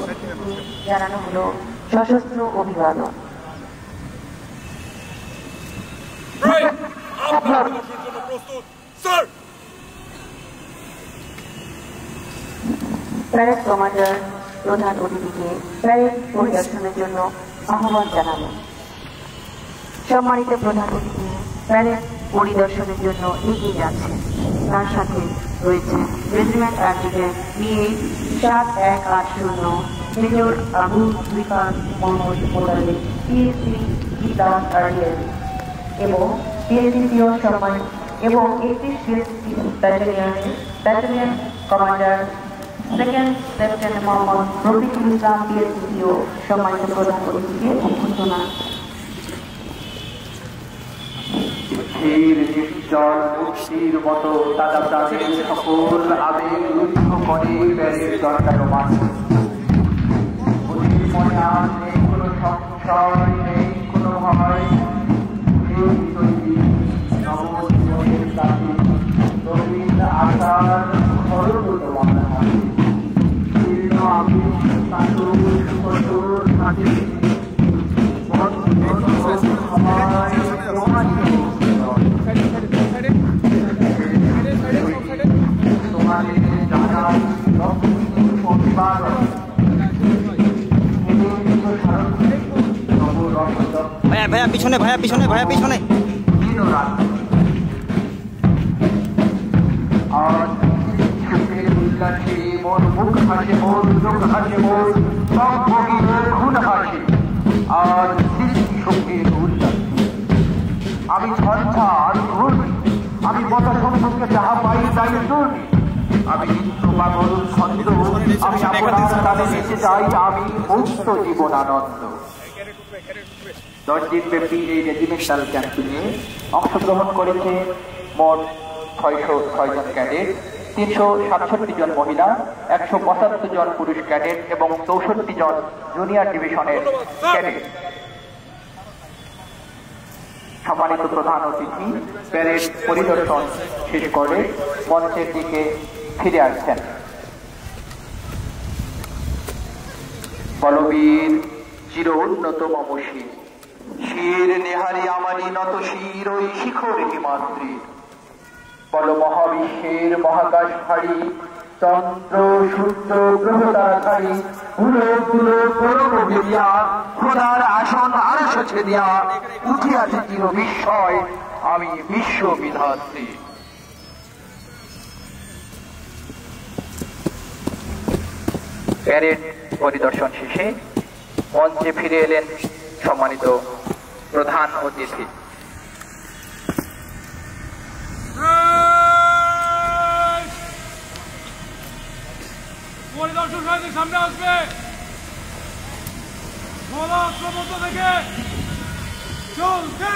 অতিথিকে জানানো হলো সশস্ত্র অভিবাদন। প্যারেড কমান্ডার প্রধান অতিথিকে প্যারেড পরিদর্শনের জন্য আহ্বান জানালেন। সম্মানিত প্রধান অতিথি প্যারেড পরিদর্শনের জন্য এগিয়ে যাচ্ছেন। তার সাথে রয়েছে regiment adjutant PH 7180 major Abu Rifat Mohammad Motale PSC Islam artillery এবং PSCও সম্মানিত এবং 31 battalion commander second lieutenant Mohammad Rafiqul Islam PSCও সম্মানিত প্রধান অতিথিকে অভ্যর্থনা। নিশ্চল মুক্তির মতো তাজা প্রাণের সকল আবেগ রুদ্ধ করে প্যারেড দণ্ডায়মান। ওদের মনে আর নেই কোনো সংশয়, নেই কোনো ভয়। নবজীবনের দাবি নবীন আশার সরলতা মনে হয়। জীর্ণ আবেগ কাতর কঠোর থাকে ভাইয়া পিছনে আজ সুখের উল্লাসে মোর মুখ হাসে, মোর চোখ হাসে, মোর সব ভগিনের খুন হাসে। আজ সৃষ্টি শক্তির উল্লাস। আমি ঝঞ্ঝা, আমি ঘূর্ণি, আমি পথ সম্মুখে যাহা পাই তাই শুনি। আমি নিত্য পাগল ছন্দ, আমি আপনার তালে মিশে যাই, আমি মুক্ত জীবন আনন্দ। 10 দিনব্যাপী এই রেজিমেন্টাল ক্যাম্পেইনে অংশগ্রহণ করেছে মোট 606 জন ক্যাডেট, 367 জন মহিলা, 175 জন পুরুষ ক্যাডেট এবং 64 জন জুনিয়র ডিভিশনের ক্যাডেট। সম্মানিত প্রধান অতিথি প্যারেড পরিদর্শন শেষ করে মঞ্চের দিকে ফিরে আসছেন। বলবীর চির উন্নত মমশির শির নেহারি আমারি নত শির ওই শিখর হিমাদ্রির। বল মহাবিশ্বের মহাকাশ ভারী চন্দ্র সূর্য গ্রহ তারাধারী উলো তুলো পরম বেরিয়া খোদার আসন আরশ ছেদিয়া উঠিয়াছে চির বিস্ময় আমি বিশ্ব বিধাত্রী। প্যারেড পরিদর্শন শেষে মঞ্চে ফিরে এলেন সম্মানিত প্রধান অতিথি। পরিদর্শন সাথে সামনে আসবে থেকে চলছে।